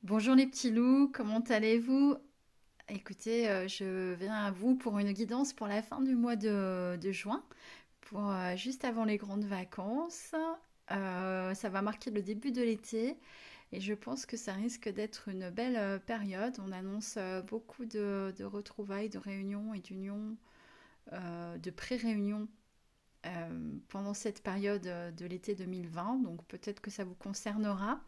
Bonjour les petits loups, comment allez-vous? Écoutez, je viens à vous pour une guidance pour la fin du mois de juin, pour juste avant les grandes vacances. Ça va marquer le début de l'été et je pense que ça risque d'être une belle période. On annonce beaucoup de retrouvailles, de réunions et d'unions, de pré-réunions pendant cette période de l'été 2020, donc peut-être que ça vous concernera.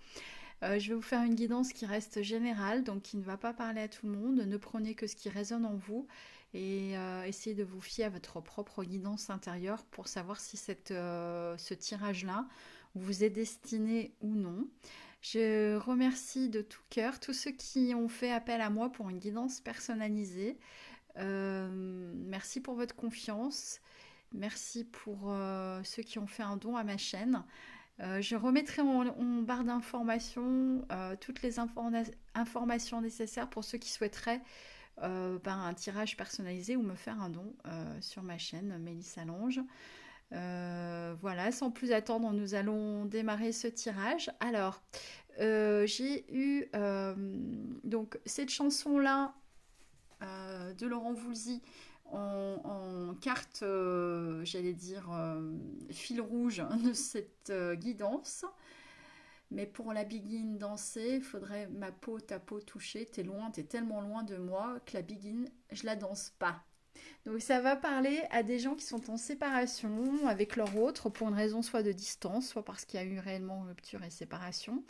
Je vais vous faire une guidance qui reste générale, donc qui ne va pas parler à tout le monde. Ne prenez que ce qui résonne en vous et essayez de vous fier à votre propre guidance intérieure pour savoir si ce tirage-là vous est destiné ou non. Je remercie de tout cœur tous ceux qui ont fait appel à moi pour une guidance personnalisée. Merci pour votre confiance. Merci pour ceux qui ont fait un don à ma chaîne. Je remettrai en barre d'informations toutes les informations nécessaires pour ceux qui souhaiteraient un tirage personnalisé ou me faire un don sur ma chaîne Mélissa Lange. Voilà, sans plus attendre, nous allons démarrer ce tirage. Alors, j'ai eu donc cette chanson-là de Laurent Voulzy en carte, j'allais dire, fil rouge de cette guidance. Mais pour la begin danser, il faudrait ma peau, ta peau toucher. T'es loin, t'es tellement loin de moi que la begin, je la danse pas. Donc ça va parler à des gens qui sont en séparation avec leur autre pour une raison soit de distance, soit parce qu'il y a eu réellement rupture et séparation.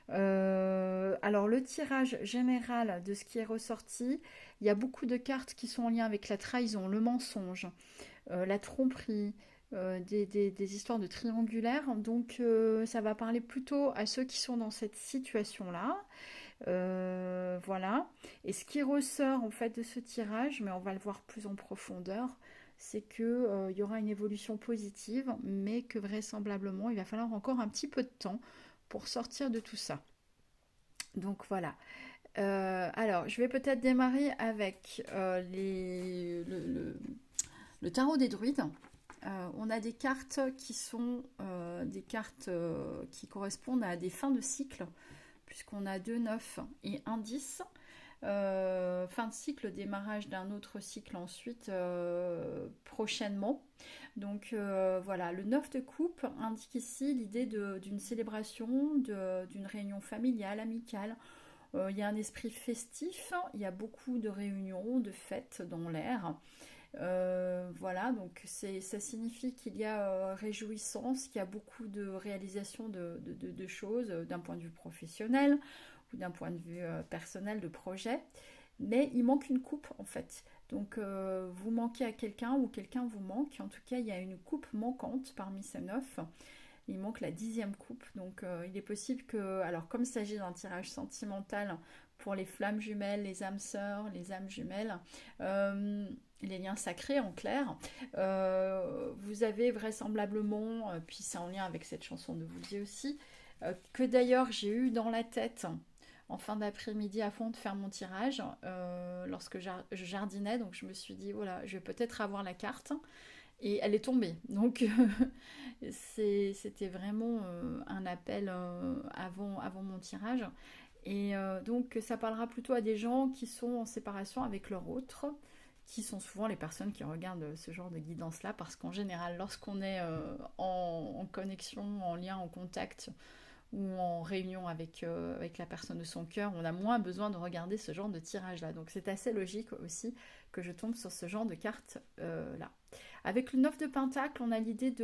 Alors le tirage général de ce qui est ressorti, il y a beaucoup de cartes qui sont en lien avec la trahison, le mensonge, la tromperie, des histoires de triangulaire. Donc ça va parler plutôt à ceux qui sont dans cette situation-là. Voilà. Et ce qui ressort en fait de ce tirage, mais on va le voir plus en profondeur, c'est que il y aura une évolution positive, mais que vraisemblablement il va falloir encore un petit peu de temps pour sortir de tout ça. Donc voilà. Alors, je vais peut-être démarrer avec le tarot des druides. On a des cartes qui sont des cartes qui correspondent à des fins de cycle, puisqu'on a 2 9 et un 10. Fin de cycle, démarrage d'un autre cycle ensuite prochainement. Donc voilà, le 9 de coupe indique ici l'idée d'une célébration, d'une réunion familiale, amicale. Il y a un esprit festif, il y a beaucoup de réunions, de fêtes dans l'air. Voilà, donc ça signifie qu'il y a réjouissance, qu'il y a beaucoup de réalisation de choses d'un point de vue professionnel ou d'un point de vue personnel de projet. Mais il manque une coupe en fait. Donc vous manquez à quelqu'un ou quelqu'un vous manque. En tout cas, il y a une coupe manquante parmi ces 9. Il manque la 10e coupe. Donc il est possible que, alors comme il s'agit d'un tirage sentimental pour les flammes jumelles, les âmes sœurs, les âmes jumelles, les liens sacrés en clair, vous avez vraisemblablement, puis c'est en lien avec cette chanson de Woolsey aussi, que d'ailleurs j'ai eu dans la tête en fin d'après-midi avant de faire mon tirage, lorsque je jardinais, donc je me suis dit, voilà, je vais peut-être avoir la carte. Et elle est tombée. Donc c'était vraiment un appel avant mon tirage. Et donc ça parlera plutôt à des gens qui sont en séparation avec leur autre, qui sont souvent les personnes qui regardent ce genre de guidance-là, parce qu'en général, lorsqu'on est en connexion, en lien, en contact, ou en réunion avec la personne de son cœur, on a moins besoin de regarder ce genre de tirage-là. Donc c'est assez logique aussi que je tombe sur ce genre de carte-là. Avec le 9 de Pentacle, on a l'idée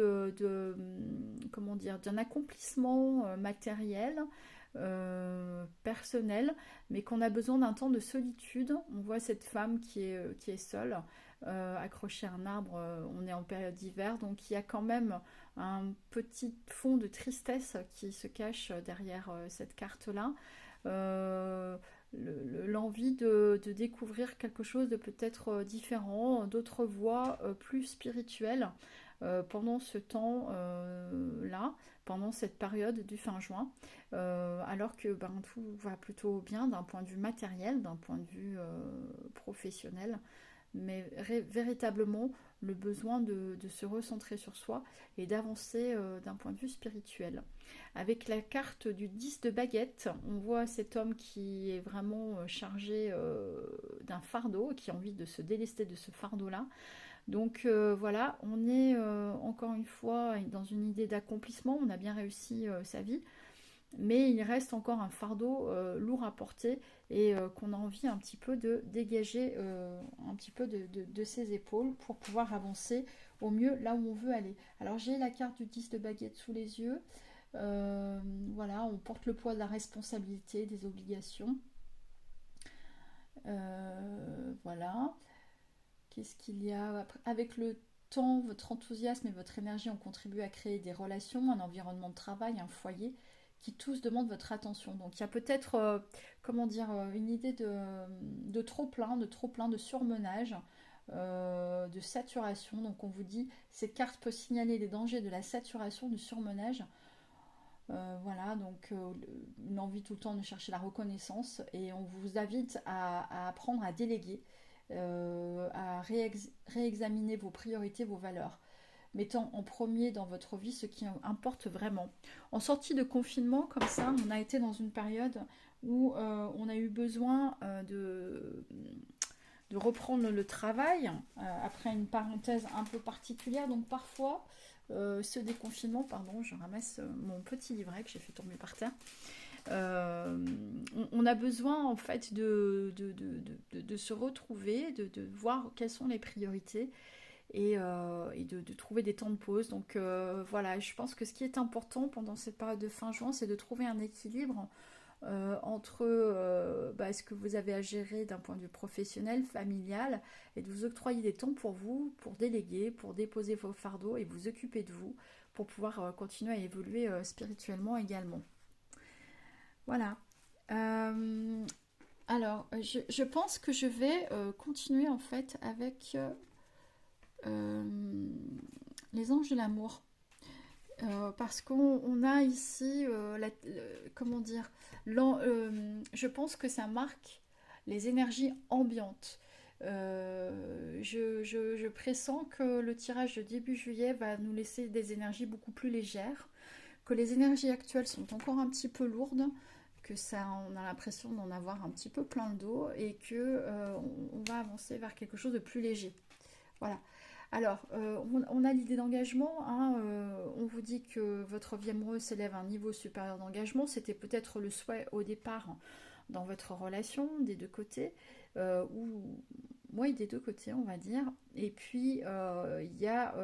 comment dire, d'un accomplissement matériel, personnel, mais qu'on a besoin d'un temps de solitude. On voit cette femme qui est seule, accrochée à un arbre, on est en période d'hiver, donc il y a quand même un petit fond de tristesse qui se cache derrière cette carte-là. Euh, L'envie de découvrir quelque chose de peut-être différent, d'autres voies plus spirituelles pendant ce temps-là, pendant cette période du fin juin, alors que tout va plutôt bien d'un point de vue matériel, d'un point de vue professionnel, mais véritablement le besoin de se recentrer sur soi et d'avancer d'un point de vue spirituel. Avec la carte du 10 de baguette, on voit cet homme qui est vraiment chargé d'un fardeau, qui a envie de se délester de ce fardeau-là. Donc voilà, on est encore une fois dans une idée d'accomplissement, on a bien réussi sa vie, mais il reste encore un fardeau lourd à porter et qu'on a envie un petit peu de dégager un petit peu de ses épaules pour pouvoir avancer au mieux là où on veut aller. Alors j'ai la carte du 10 de baguette sous les yeux. Voilà, on porte le poids de la responsabilité, des obligations. Voilà. Qu'est-ce qu'il y a avec le temps, votre enthousiasme et votre énergie ont contribué à créer des relations, un environnement de travail, un foyer qui tous demandent votre attention. Donc il y a peut-être, comment dire, une idée de trop-plein, de surmenage, de saturation. Donc on vous dit, cette carte peut signaler les dangers de la saturation, du surmenage. Voilà, donc une envie tout le temps de chercher la reconnaissance et on vous invite à apprendre à déléguer, à réexaminer vos priorités, vos valeurs, mettant en premier dans votre vie ce qui importe vraiment. En sortie de confinement, comme ça, on a été dans une période où on a eu besoin de reprendre le travail après une parenthèse un peu particulière. Donc parfois, ce déconfinement, pardon, je ramasse mon petit livret que j'ai fait tomber par terre. On a besoin en fait de se retrouver, de voir quelles sont les priorités et de trouver des temps de pause. Donc voilà, je pense que ce qui est important pendant cette période de fin juin, c'est de trouver un équilibre entre ce que vous avez à gérer d'un point de vue professionnel, familial, et de vous octroyer des temps pour vous, pour déléguer, pour déposer vos fardeaux et vous occuper de vous, pour pouvoir continuer à évoluer spirituellement également. Voilà. Alors, je pense que je vais continuer en fait avec les anges de l'amour. Parce qu'on a ici, comment dire, je pense que ça marque les énergies ambiantes. Je pressens que le tirage de début juillet va nous laisser des énergies beaucoup plus légères, que les énergies actuelles sont encore un petit peu lourdes, que ça, on a l'impression d'en avoir un petit peu plein le dos et que on va avancer vers quelque chose de plus léger. Voilà. Alors, on a l'idée d'engagement, hein, on vous dit que votre vie amoureuse s'élève à un niveau supérieur d'engagement, c'était peut-être le souhait au départ dans votre relation, des deux côtés, ou oui, des deux côtés, on va dire. Et puis, il y a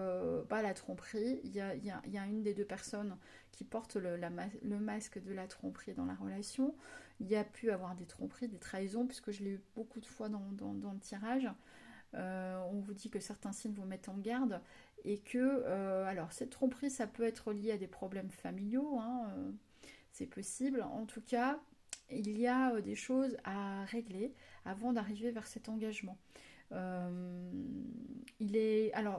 la tromperie, il y a une des deux personnes qui porte le masque de la tromperie dans la relation. Il y a pu avoir des tromperies, des trahisons, puisque je l'ai eu beaucoup de fois dans le tirage. On vous dit que certains signes vous mettent en garde et que, alors cette tromperie, ça peut être lié à des problèmes familiaux, hein, c'est possible. En tout cas, il y a des choses à régler avant d'arriver vers cet engagement. Alors,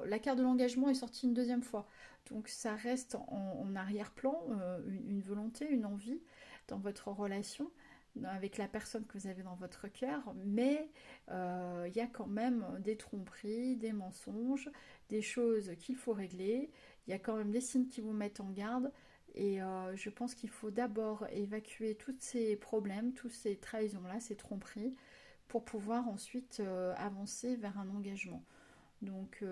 la carte de l'engagement est sortie une deuxième fois, donc ça reste en arrière-plan, une volonté, une envie dans votre relation avec la personne que vous avez dans votre cœur, mais il y a quand même des tromperies, des mensonges, des choses qu'il faut régler, il y a quand même des signes qui vous mettent en garde, et je pense qu'il faut d'abord évacuer tous ces problèmes, toutes ces trahisons-là, ces tromperies, pour pouvoir ensuite avancer vers un engagement. Donc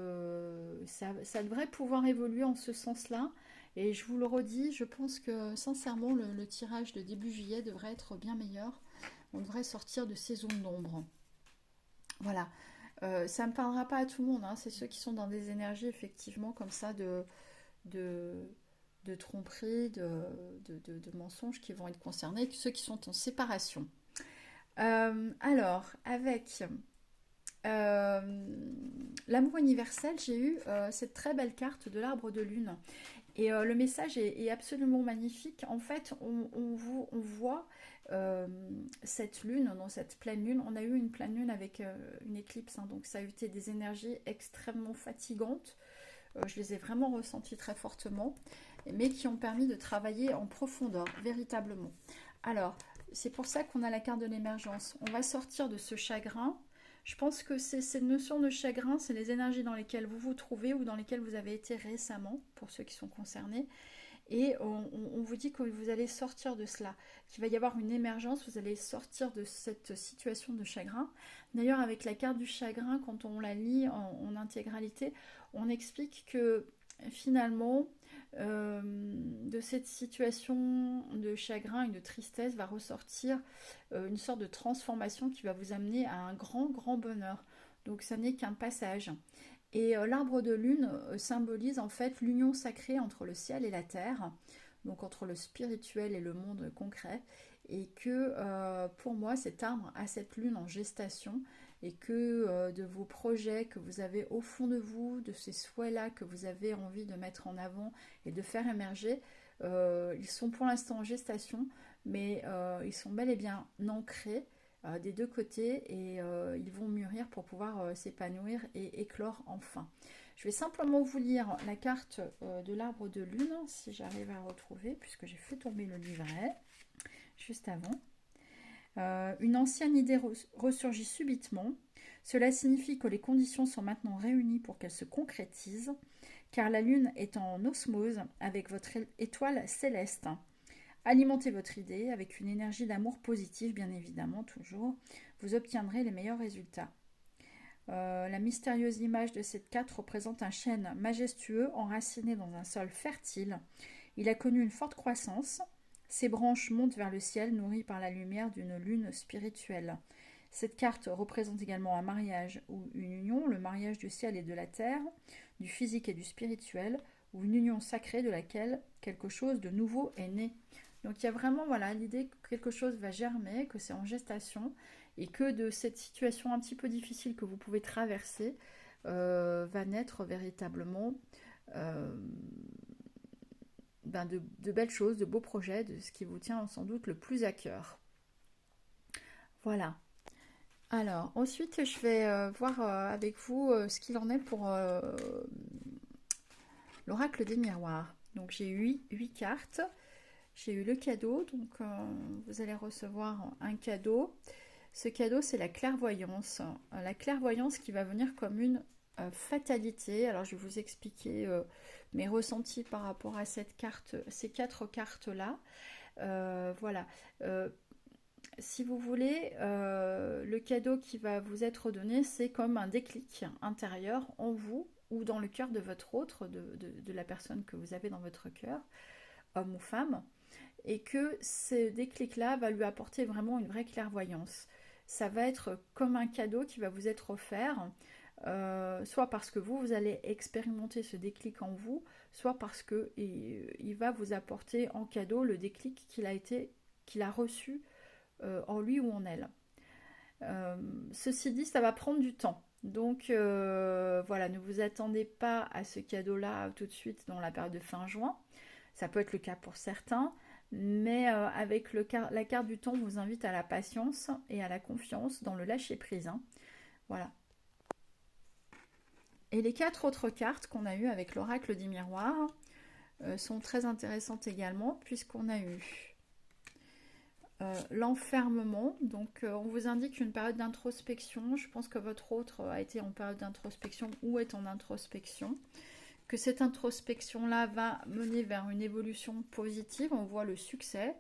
ça devrait pouvoir évoluer en ce sens-là. Et je vous le redis, je pense que sincèrement le tirage de début juillet devrait être bien meilleur. On devrait sortir de ces zones d'ombre. Voilà. Ça ne parlera pas à tout le monde, hein. C'est ceux qui sont dans des énergies effectivement comme ça de tromperie, de mensonges qui vont être concernés, ceux qui sont en séparation. Alors, avec l'amour universel, j'ai eu cette très belle carte de l'arbre de lune. Et le message est absolument magnifique. En fait, on voit cette lune, dans cette pleine lune. On a eu une pleine lune avec une éclipse, hein, donc ça a été des énergies extrêmement fatigantes. Je les ai vraiment ressenties très fortement, mais qui ont permis de travailler en profondeur, véritablement. Alors, c'est pour ça qu'on a la carte de l'émergence. On va sortir de ce chagrin. Je pense que c'est cette notion de chagrin, c'est les énergies dans lesquelles vous vous trouvez ou dans lesquelles vous avez été récemment, pour ceux qui sont concernés. Et on vous dit que vous allez sortir de cela, qu'il va y avoir une émergence, vous allez sortir de cette situation de chagrin. D'ailleurs, avec la carte du chagrin, quand on la lit en intégralité, on explique que finalement, de cette situation de chagrin et de tristesse va ressortir une sorte de transformation qui va vous amener à un grand, grand bonheur. Donc ça n'est qu'un passage. Et l'arbre de lune symbolise en fait l'union sacrée entre le ciel et la terre, donc entre le spirituel et le monde concret, et que pour moi cet arbre a cette lune en gestation, et que de vos projets que vous avez au fond de vous, de ces souhaits-là que vous avez envie de mettre en avant et de faire émerger, ils sont pour l'instant en gestation, mais ils sont bel et bien ancrés des deux côtés et ils vont mûrir pour pouvoir s'épanouir et éclore enfin. Je vais simplement vous lire la carte de l'arbre de lune, si j'arrive à retrouver, puisque j'ai fait tomber le livret juste avant. Une ancienne idée ressurgit subitement. Cela signifie que les conditions sont maintenant réunies pour qu'elle se concrétise, car la lune est en osmose avec votre étoile céleste. Alimentez votre idée avec une énergie d'amour positive, bien évidemment, toujours. Vous obtiendrez les meilleurs résultats. La mystérieuse image de cette carte représente un chêne majestueux enraciné dans un sol fertile. Il a connu une forte croissance. Ses branches montent vers le ciel, nourries par la lumière d'une lune spirituelle. Cette carte représente également un mariage ou une union, le mariage du ciel et de la terre, du physique et du spirituel, ou une union sacrée de laquelle quelque chose de nouveau est né. Donc il y a vraiment voilà, l'idée que quelque chose va germer, que c'est en gestation, et que de cette situation un petit peu difficile que vous pouvez traverser, va naître véritablement de belles choses, de beaux projets, de ce qui vous tient sans doute le plus à cœur. Voilà. Alors, ensuite, je vais voir avec vous ce qu'il en est pour l'oracle des miroirs. Donc, j'ai eu 8 cartes. J'ai eu le cadeau, donc vous allez recevoir un cadeau. Ce cadeau, c'est la clairvoyance. La clairvoyance qui va venir comme une fatalité. Alors, je vais vous expliquer mes ressentis par rapport à cette carte, ces 4 cartes-là. Voilà. Si vous voulez, le cadeau qui va vous être donné, c'est comme un déclic intérieur en vous ou dans le cœur de votre autre, de la personne que vous avez dans votre cœur, homme ou femme, et que ce déclic-là va lui apporter vraiment une vraie clairvoyance. Ça va être comme un cadeau qui va vous être offert, soit parce que vous allez expérimenter ce déclic en vous, soit parce qu'il va vous apporter en cadeau le déclic qu'il a reçu en lui ou en elle. Ceci dit, ça va prendre du temps. Donc voilà, ne vous attendez pas à ce cadeau-là tout de suite dans la période de fin juin. Ça peut être le cas pour certains, mais avec la carte du temps, on vous invite à la patience et à la confiance dans le lâcher-prise. Hein. Voilà. Et les 4 autres cartes qu'on a eues avec l'oracle des miroirs sont très intéressantes également, puisqu'on a eu l'enfermement. Donc on vous indique une période d'introspection. Je pense que votre autre a été en période d'introspection ou est en introspection. Que cette introspection-là va mener vers une évolution positive. On voit le succès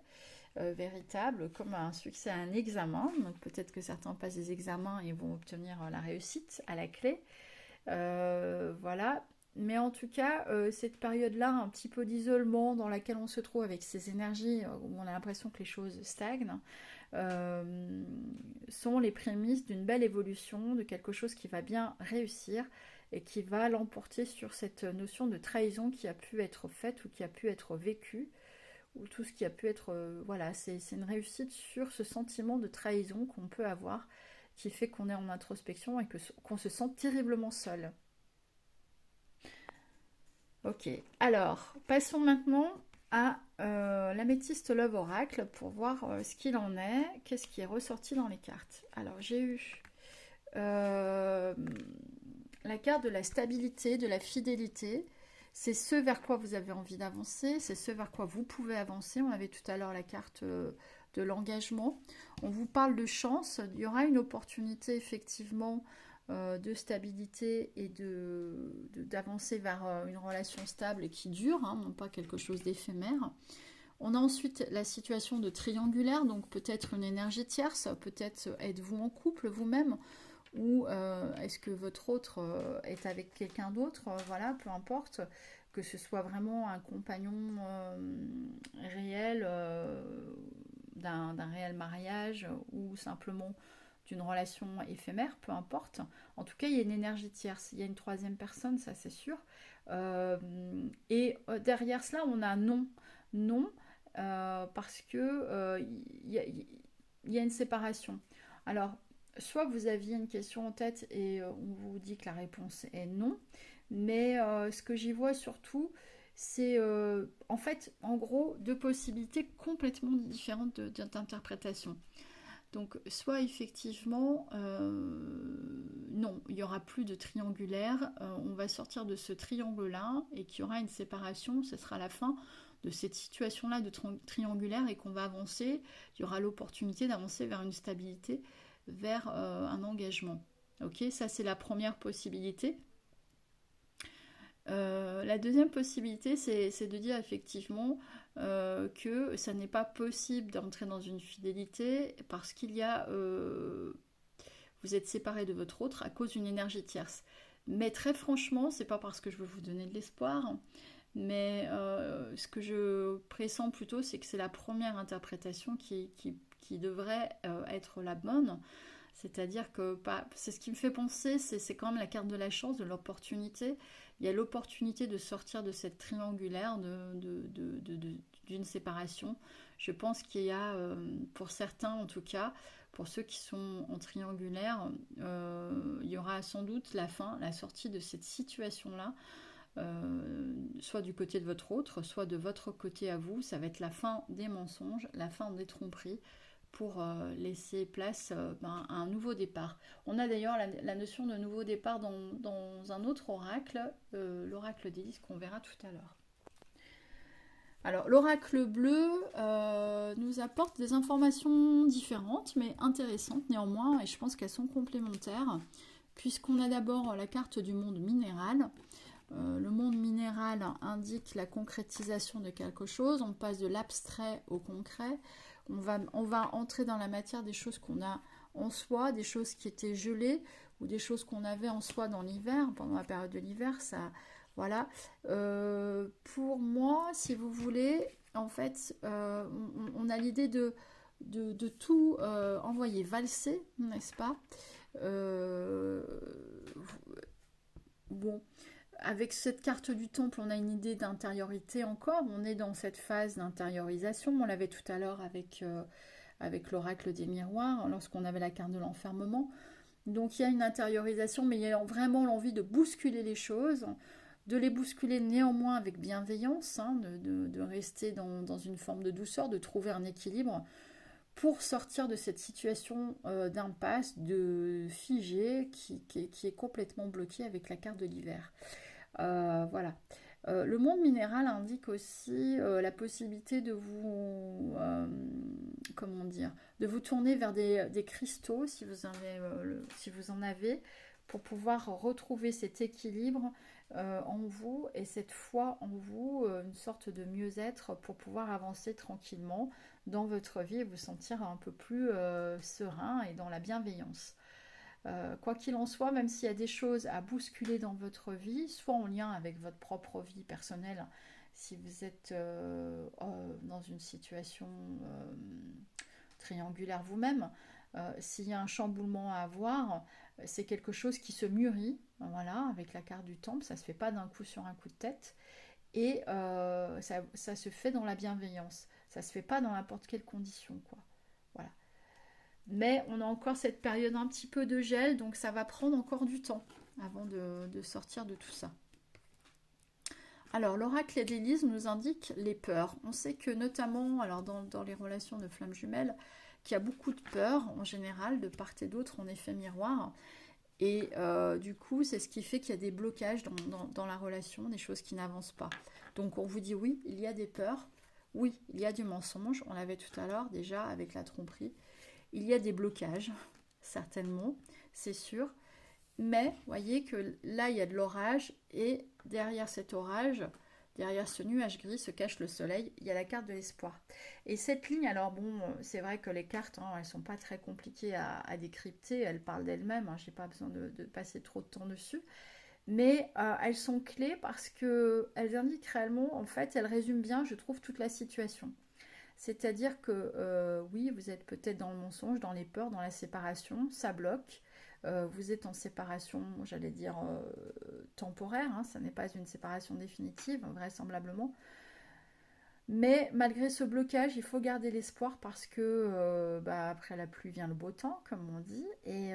véritable, comme un succès à un examen. Donc peut-être que certains passent des examens et vont obtenir la réussite à la clé. Voilà. Mais en tout cas, cette période-là, un petit peu d'isolement dans laquelle on se trouve avec ces énergies où on a l'impression que les choses stagnent, sont les prémices d'une belle évolution, de quelque chose qui va bien réussir et qui va l'emporter sur cette notion de trahison qui a pu être faite ou qui a pu être vécue, ou tout ce qui a pu être... voilà, c'est une réussite sur ce sentiment de trahison qu'on peut avoir, qui fait qu'on est en introspection et qu'on se sent terriblement seul. Ok, alors passons maintenant à l'améthyste Love Oracle pour voir ce qu'il en est, qu'est-ce qui est ressorti dans les cartes. Alors j'ai eu la carte de la stabilité, de la fidélité. C'est ce vers quoi vous avez envie d'avancer, c'est ce vers quoi vous pouvez avancer. On avait tout à l'heure la carte de l'engagement. On vous parle de chance, il y aura une opportunité effectivement de stabilité et d'avancer vers une relation stable et qui dure, hein, non pas quelque chose d'éphémère. On a ensuite la situation de triangulaire, donc peut-être une énergie tierce, peut-être êtes-vous en couple vous-même, ou est-ce que votre autre est avec quelqu'un d'autre, voilà, peu importe, que ce soit vraiment un compagnon réel, d'un réel mariage, ou simplement d'une relation éphémère, peu importe. En tout cas, il y a une énergie tierce, il y a une troisième personne, ça c'est sûr. Et derrière cela, on a non. Non, parce que il y a une séparation. Alors, soit vous aviez une question en tête et on vous dit que la réponse est non, mais ce que j'y vois surtout, c'est en fait, en gros, deux possibilités complètement différentes d'interprétation. Donc, soit effectivement, non, il n'y aura plus de triangulaire, on va sortir de ce triangle-là et qu'il y aura une séparation, ce sera la fin de cette situation-là de triangulaire et qu'on va avancer, il y aura l'opportunité d'avancer vers une stabilité, vers un engagement. Ok, ça c'est la première possibilité. La deuxième possibilité, c'est de dire effectivement que ça n'est pas possible d'entrer dans une fidélité parce qu'il y a... vous êtes séparé de votre autre à cause d'une énergie tierce. Mais très franchement, c'est pas parce que je veux vous donner de l'espoir, mais ce que je pressens plutôt, c'est que c'est la première interprétation qui devrait être la bonne. C'est-à-dire que c'est ce qui me fait penser, c'est quand même la carte de la chance, de l'opportunité. Il y a l'opportunité de sortir de cette triangulaire, d'une séparation. Je pense qu'il y a, pour certains en tout cas, pour ceux qui sont en triangulaire, il y aura sans doute la fin, la sortie de cette situation-là, soit du côté de votre autre, soit de votre côté à vous. Ça va être la fin des mensonges, la fin des tromperies, pour laisser place à un nouveau départ. On a d'ailleurs la notion de nouveau départ dans un autre oracle, l'oracle d'Élise, qu'on verra tout à l'heure. Alors, l'oracle bleu nous apporte des informations différentes, mais intéressantes néanmoins, et je pense qu'elles sont complémentaires, puisqu'on a d'abord la carte du monde minéral. Le monde minéral indique la concrétisation de quelque chose, on passe de l'abstrait au concret. On va entrer dans la matière des choses qu'on a en soi, des choses qui étaient gelées ou des choses qu'on avait en soi dans l'hiver, pendant la période de l'hiver. Ça, voilà. Pour moi, si vous voulez, en fait, on a l'idée de tout envoyer valser, n'est-ce pas? Bon. Avec cette carte du temple, on a une idée d'intériorité encore. On est dans cette phase d'intériorisation. On l'avait tout à l'heure avec l'oracle des miroirs, lorsqu'on avait la carte de l'enfermement. Donc il y a une intériorisation, mais il y a vraiment l'envie de bousculer les choses, de les bousculer néanmoins avec bienveillance, hein, de rester dans une forme de douceur, de trouver un équilibre pour sortir de cette situation d'impasse, de figé, qui est complètement bloqué avec la carte de l'hiver. Voilà. Le monde minéral indique aussi la possibilité de vous, comment dire, de vous tourner vers des cristaux si vous en avez, pour pouvoir retrouver cet équilibre en vous et cette foi en vous, une sorte de mieux-être pour pouvoir avancer tranquillement dans votre vie et vous sentir un peu plus serein et dans la bienveillance. Quoi qu'il en soit, même s'il y a des choses à bousculer dans votre vie, soit en lien avec votre propre vie personnelle, si vous êtes dans une situation triangulaire vous-même, s'il y a un chamboulement à avoir, c'est quelque chose qui se mûrit, voilà, avec la carte du temple, ça ne se fait pas d'un coup sur un coup de tête, et ça se fait dans la bienveillance, ça ne se fait pas dans n'importe quelle condition, quoi. Voilà. Mais on a encore cette période un petit peu de gel, donc ça va prendre encore du temps avant de sortir de tout ça. Alors, l'oracle d'Élise nous indique les peurs. On sait que notamment, alors dans les relations de flammes jumelles, qu'il y a beaucoup de peurs en général, de part et d'autre en effet miroir. Et du coup, c'est ce qui fait qu'il y a des blocages dans la relation, des choses qui n'avancent pas. Donc on vous dit oui, il y a des peurs. Oui, il y a du mensonge, on l'avait tout à l'heure déjà avec la tromperie. Il y a des blocages, certainement, c'est sûr. Mais voyez que là, il y a de l'orage et derrière cet orage, derrière ce nuage gris se cache le soleil, il y a la carte de l'espoir. Et cette ligne, alors bon, c'est vrai que les cartes, hein, elles sont pas très compliquées à décrypter, elles parlent d'elles-mêmes, hein, j'ai pas besoin de passer trop de temps dessus. Mais elles sont clés parce que elles indiquent réellement, en fait, elles résument bien, je trouve, toute la situation. C'est-à-dire que oui, vous êtes peut-être dans le mensonge, dans les peurs, dans la séparation, ça bloque. Vous êtes en séparation, j'allais dire, temporaire, hein, ça n'est pas une séparation définitive, vraisemblablement. Mais malgré ce blocage, il faut garder l'espoir parce que bah, après la pluie vient le beau temps, comme on dit. Et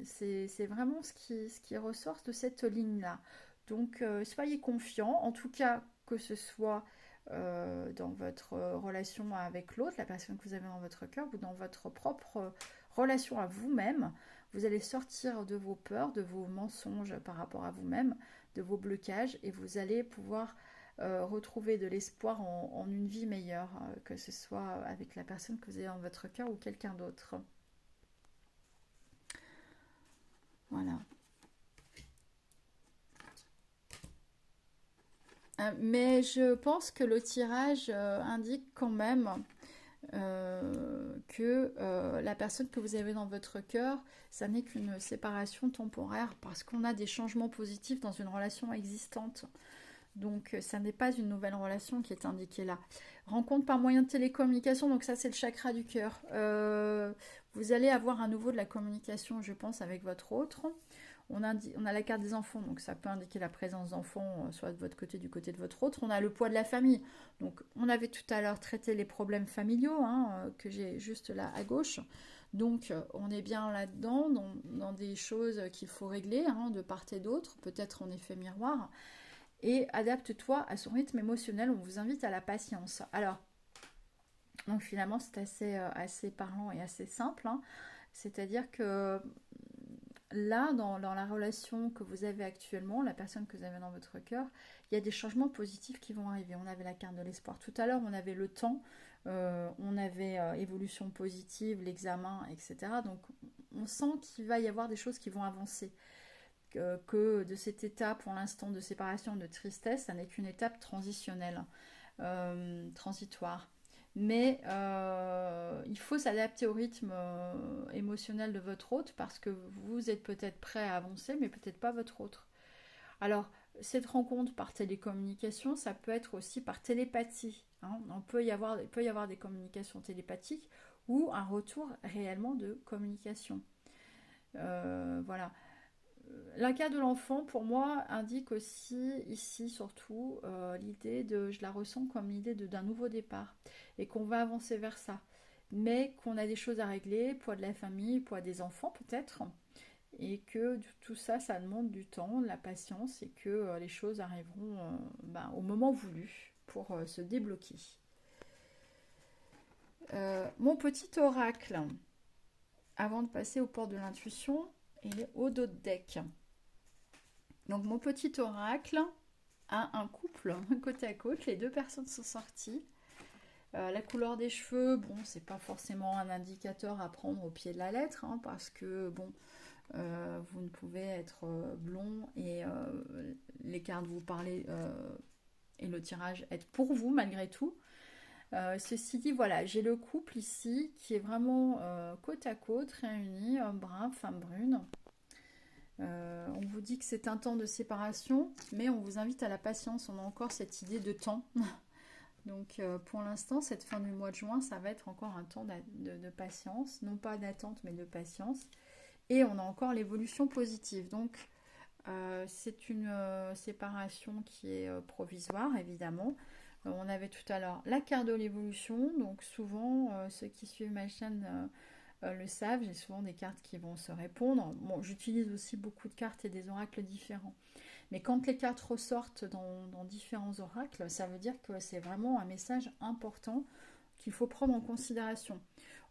c'est vraiment ce qui ressort de cette ligne-là. Donc soyez confiants, en tout cas que ce soit dans votre relation avec l'autre, la personne que vous avez dans votre cœur, ou dans votre propre relation à vous-même. Vous allez sortir de vos peurs, de vos mensonges par rapport à vous-même, de vos blocages, et vous allez pouvoir retrouver de l'espoir en une vie meilleure, que ce soit avec la personne que vous avez dans votre cœur ou quelqu'un d'autre. Voilà. Mais je pense que le tirage indique quand même que la personne que vous avez dans votre cœur, ça n'est qu'une séparation temporaire parce qu'on a des changements positifs dans une relation existante. Donc, ça n'est pas une nouvelle relation qui est indiquée là. Rencontre par moyen de télécommunication, donc ça, c'est le chakra du cœur. Vous allez avoir à nouveau de la communication, je pense, avec votre autre. On a la carte des enfants, donc ça peut indiquer la présence d'enfants, soit de votre côté, du côté de votre autre. On a le poids de la famille. Donc, on avait tout à l'heure traité les problèmes familiaux, hein, que j'ai juste là à gauche. Donc, on est bien là-dedans, dans des choses qu'il faut régler, hein, de part et d'autre, peut-être en effet miroir. Et adapte-toi à son rythme émotionnel. On vous invite à la patience. Alors, donc finalement, c'est assez parlant et assez simple, hein. C'est-à-dire que là, dans la relation que vous avez actuellement, la personne que vous avez dans votre cœur, il y a des changements positifs qui vont arriver. On avait la carte de l'espoir tout à l'heure, on avait le temps, on avait évolution positive, l'examen, etc. Donc, on sent qu'il va y avoir des choses qui vont avancer. Que de cette étape, pour l'instant, de séparation, de tristesse, ça n'est qu'une étape transitionnelle, transitoire. Mais il faut s'adapter au rythme émotionnel de votre hôte parce que vous êtes peut-être prêt à avancer, mais peut-être pas votre autre. Alors, cette rencontre par télécommunication, ça peut être aussi par télépathie, hein. Il peut y avoir des communications télépathiques ou un retour réellement de communication. Voilà. La carte de l'enfant, pour moi, indique aussi, ici surtout, l'idée de, je la ressens comme l'idée d'un nouveau départ, et qu'on va avancer vers ça, mais qu'on a des choses à régler, poids de la famille, poids des enfants peut-être, et que tout ça, ça demande du temps, de la patience, et que les choses arriveront au moment voulu pour se débloquer. Mon petit oracle, avant de passer au port de l'intuition, il est au dos de deck. Donc mon petit oracle a un couple côte à côte, les deux personnes sont sorties. La couleur des cheveux, bon, c'est pas forcément un indicateur à prendre au pied de la lettre, hein, parce que bon, vous ne pouvez être blond et les cartes vous parlez et le tirage être pour vous malgré tout. Ceci dit, voilà, j'ai le couple ici qui est vraiment côte à côte, réuni, homme brun, femme brune. On vous dit que c'est un temps de séparation, mais on vous invite à la patience. On a encore cette idée de temps. Donc pour l'instant, cette fin du mois de juin, ça va être encore un temps de patience. Non pas d'attente, mais de patience. Et on a encore l'évolution positive. Donc c'est une séparation qui est provisoire, évidemment. On avait tout à l'heure la carte de l'évolution. Donc souvent, ceux qui suivent ma chaîne le savent, j'ai souvent des cartes qui vont se répondre. Bon, j'utilise aussi beaucoup de cartes et des oracles différents. Mais quand les cartes ressortent dans différents oracles, ça veut dire que c'est vraiment un message important qu'il faut prendre en considération.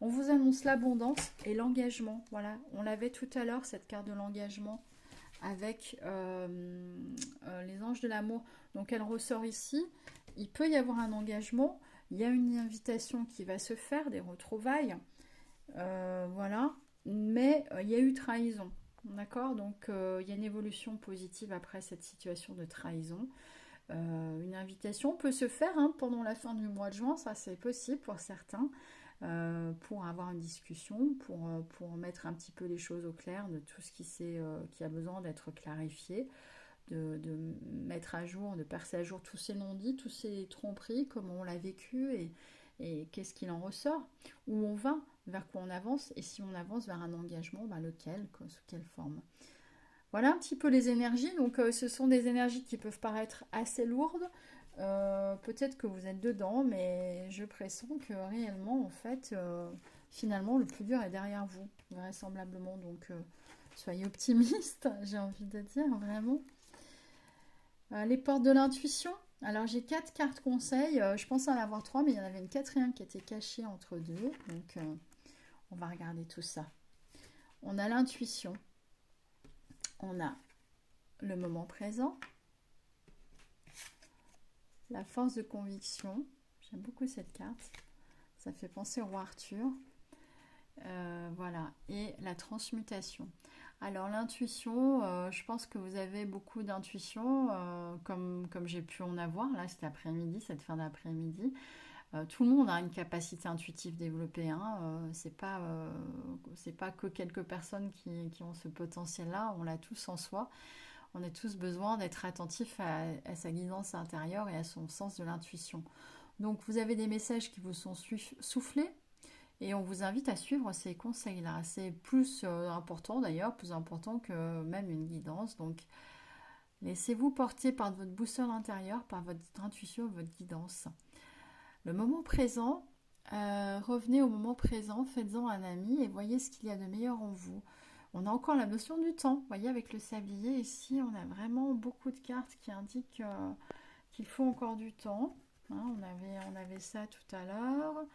On vous annonce l'abondance et l'engagement. Voilà, on l'avait tout à l'heure, cette carte de l'engagement avec les anges de l'amour. Donc elle ressort ici. Il peut y avoir un engagement, Il y a une invitation qui va se faire, des retrouvailles, voilà, mais il y a eu trahison, d'accord? Donc il y a une évolution positive après cette situation de trahison. Une invitation peut se faire hein, pendant la fin du mois de juin, ça c'est possible pour certains, pour avoir une discussion, pour mettre un petit peu les choses au clair de tout ce qui a besoin d'être clarifié, de mettre à jour, de percer à jour tous ces non-dits, tous ces tromperies, comment on l'a vécu et qu'est-ce qu'il en ressort, où on va, vers quoi on avance, et si on avance vers un engagement, bah lequel, sous quelle forme. Voilà un petit peu les énergies. Donc, ce sont des énergies qui peuvent paraître assez lourdes. Peut-être que vous êtes dedans, mais je pressens que réellement, en fait, finalement, le plus dur est derrière vous, vraisemblablement. Donc, soyez optimistes, j'ai envie de dire, vraiment. Les portes de l'intuition. Alors, j'ai 4 cartes conseils. Je pensais en avoir 3, mais il y en avait une quatrième qui était cachée entre deux. Donc, on va regarder tout ça. On a l'intuition. On a le moment présent, la force de conviction. J'aime beaucoup cette carte. Ça fait penser au roi Arthur. Voilà. Et la transmutation. Alors l'intuition, je pense que vous avez beaucoup d'intuition, comme j'ai pu en avoir là cet après-midi, cette fin d'après-midi. Tout le monde a une capacité intuitive développée. Hein. C'est pas que quelques personnes qui ont ce potentiel-là. On l'a tous en soi. On a tous besoin d'être attentifs à sa guidance intérieure et à son sens de l'intuition. Donc vous avez des messages qui vous sont soufflés et on vous invite à suivre ces conseils-là. C'est plus important d'ailleurs, plus important que même une guidance. Donc laissez-vous porter par votre boussole intérieure, par votre intuition, votre guidance. Le moment présent, revenez au moment présent, faites-en un ami et voyez ce qu'il y a de meilleur en vous. On a encore la notion du temps. Vous voyez, avec le sablier, ici, on a vraiment beaucoup de cartes qui indiquent qu'il faut encore du temps. Hein, on avait ça tout à l'heure.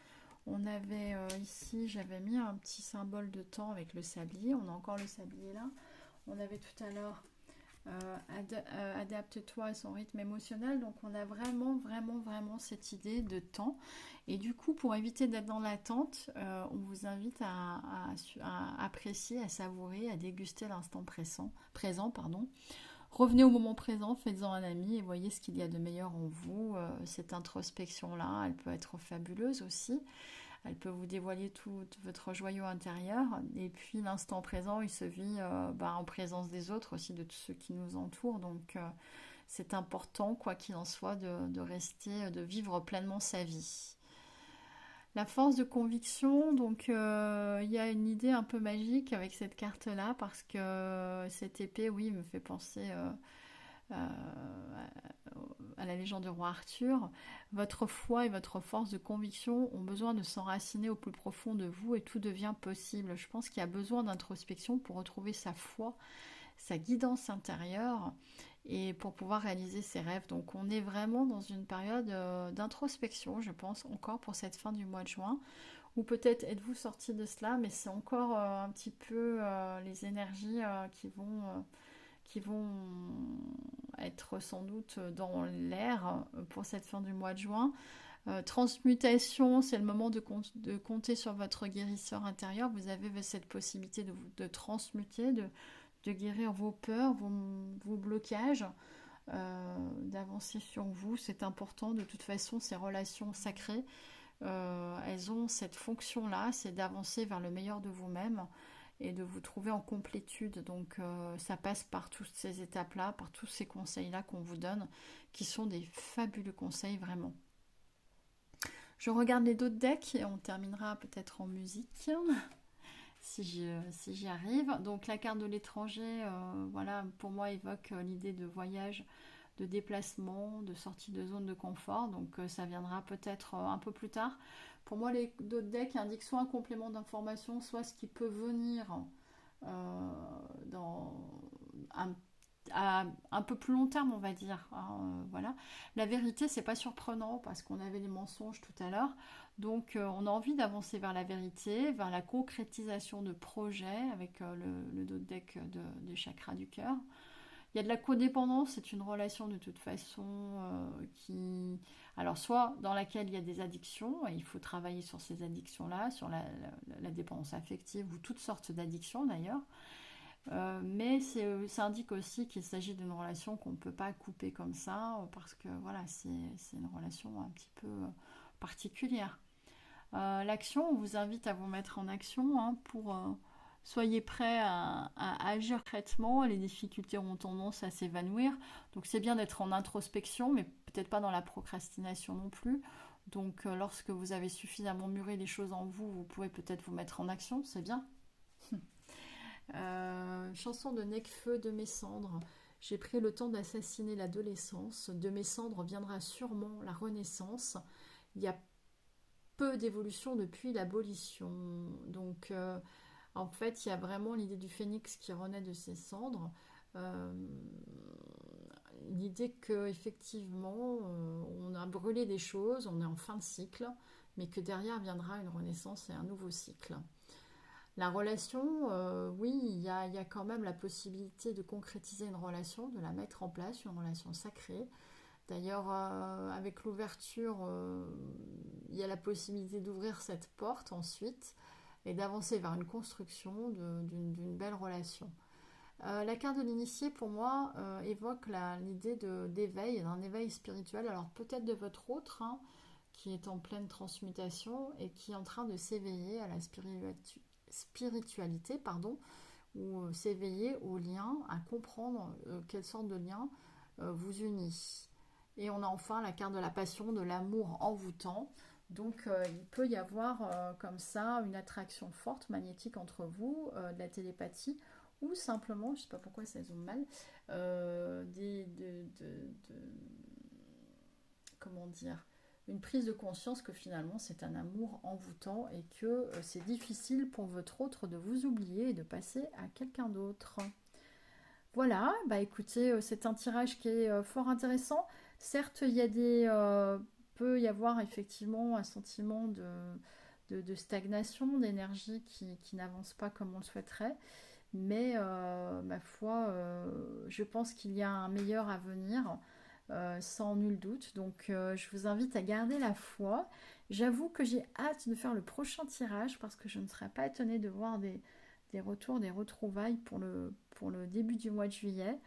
On avait ici, j'avais mis un petit symbole de temps avec le sablier. On a encore le sablier là. On avait tout à l'heure adapte-toi à son rythme émotionnel. Donc on a vraiment cette idée de temps. Et du coup, pour éviter d'être dans l'attente, on vous invite à apprécier, à savourer, à déguster l'instant présent. Revenez au moment présent, faites-en un ami et voyez ce qu'il y a de meilleur en vous. Cette introspection-là, elle peut être fabuleuse aussi. Elle peut vous dévoiler tout votre joyau intérieur. Et puis l'instant présent, il se vit en présence des autres aussi, de tous ceux qui nous entourent. Donc c'est important, quoi qu'il en soit, de rester, de vivre pleinement sa vie. La force de conviction, donc il y a une idée un peu magique avec cette carte-là, parce que cette épée, oui, me fait penser à la légende du roi Arthur. Votre foi et votre force de conviction ont besoin de s'enraciner au plus profond de vous et tout devient possible. Je pense qu'il y a besoin d'introspection pour retrouver sa foi, sa guidance intérieure et pour pouvoir réaliser ses rêves. Donc on est vraiment dans une période d'introspection, je pense, encore pour cette fin du mois de juin. Ou peut-être êtes-vous sorti de cela, mais c'est encore un petit peu les énergies qui vont être sans doute dans l'air pour cette fin du mois de juin. Transmutation, c'est le moment de compter sur votre guérisseur intérieur. Vous avez cette possibilité de transmuter, de guérir vos peurs, vos blocages, d'avancer sur vous. C'est important. De toute façon, ces relations sacrées, elles ont cette fonction-là, c'est d'avancer vers le meilleur de vous-même et de vous trouver en complétude. Donc ça passe par toutes ces étapes-là, par tous ces conseils-là qu'on vous donne, qui sont des fabuleux conseils vraiment. Je regarde les autres decks et on terminera peut-être en musique, si j'y arrive. Donc la carte de l'étranger, voilà, pour moi évoque l'idée de voyage, de déplacement, de sortie de zone de confort. Donc ça viendra peut-être un peu plus tard. Pour moi, les d'autres decks indiquent soit un complément d'information, soit ce qui peut venir dans à un peu plus long terme, on va dire. Hein, voilà. La vérité, c'est pas surprenant parce qu'on avait les mensonges tout à l'heure. Donc, on a envie d'avancer vers la vérité, vers la concrétisation de projets avec le dos deck de chakra du cœur. Il y a de la codépendance, c'est une relation de toute façon qui... Alors, soit dans laquelle il y a des addictions, et il faut travailler sur ces addictions-là, sur la dépendance affective ou toutes sortes d'addictions d'ailleurs. Mais ça indique aussi qu'il s'agit d'une relation qu'on ne peut pas couper comme ça, parce que voilà, c'est une relation un petit peu particulière. L'action, on vous invite à vous mettre en action pour... soyez prêts à agir concrètement, les difficultés auront tendance à s'évanouir. Donc c'est bien d'être en introspection, mais peut-être pas dans la procrastination non plus. Donc lorsque vous avez suffisamment mûri les choses en vous, vous pouvez peut-être vous mettre en action, c'est bien. Chanson de Necfeu, de mes cendres. J'ai pris le temps d'assassiner l'adolescence. De mes cendres viendra sûrement la renaissance. Il y a peu d'évolution depuis l'abolition. Donc, en fait, il y a vraiment l'idée du phénix qui renaît de ses cendres. Euh, L'idée que effectivement, on a brûlé des choses, on est en fin de cycle, mais que derrière viendra une renaissance et un nouveau cycle. La relation, oui, il y a quand même la possibilité de concrétiser une relation, de la mettre en place, une relation sacrée. D'ailleurs, avec l'ouverture, il y a la possibilité d'ouvrir cette porte ensuite et d'avancer vers une construction d'une belle relation. La carte de l'initié, pour moi, évoque l'idée d'éveil, d'un éveil spirituel. Alors peut-être de votre autre, hein, qui est en pleine transmutation et qui est en train de s'éveiller à la spiritualité, pardon, ou s'éveiller au lien, à comprendre quelle sorte de lien vous unit. Et on a enfin la carte de la passion, de l'amour envoûtant. Donc il peut y avoir comme ça une attraction forte, magnétique entre vous, de la télépathie, ou simplement, je ne sais pas pourquoi ça zoome mal, comment dire, une prise de conscience que finalement c'est un amour envoûtant et que c'est difficile pour votre autre de vous oublier et de passer à quelqu'un d'autre. Voilà, bah écoutez, c'est un tirage qui est fort intéressant. Certes, il y a peut y avoir effectivement un sentiment de stagnation, d'énergie qui n'avance pas comme on le souhaiterait. Mais ma foi, je pense qu'il y a un meilleur avenir, sans nul doute. Donc je vous invite à garder la foi. J'avoue que j'ai hâte de faire le prochain tirage parce que je ne serais pas étonnée de voir des retours, des retrouvailles pour le début du mois de juillet.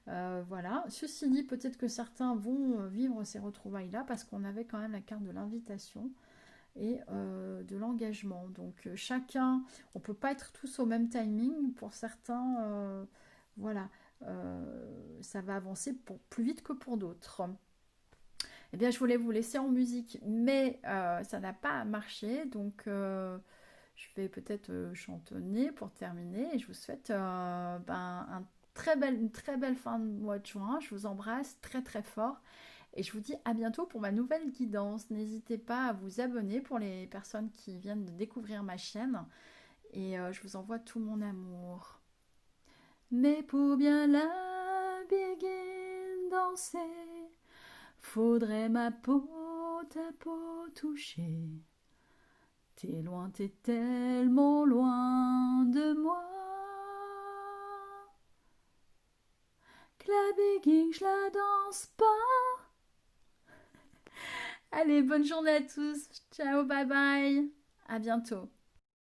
Voilà. Ceci dit, peut-être que certains vont vivre ces retrouvailles-là parce qu'on avait quand même la carte de l'invitation et de l'engagement. Donc chacun, on ne peut pas être tous au même timing. Pour certains, voilà, ça va avancer plus vite que pour d'autres. Eh bien, je voulais vous laisser en musique, mais ça n'a pas marché. Donc, je vais peut-être chantonner pour terminer. Et je vous souhaite une très belle fin de mois de juin. Je vous embrasse très très fort. Et je vous dis à bientôt pour ma nouvelle guidance. N'hésitez pas à vous abonner pour les personnes qui viennent de découvrir ma chaîne. Et je vous envoie tout mon amour. Mais pour bien la danser, faudrait ma peau, ta peau toucher. T'es loin, t'es tellement loin de moi. Que la béguine, je la danse pas. Allez, bonne journée à tous. Ciao, bye bye. À bientôt.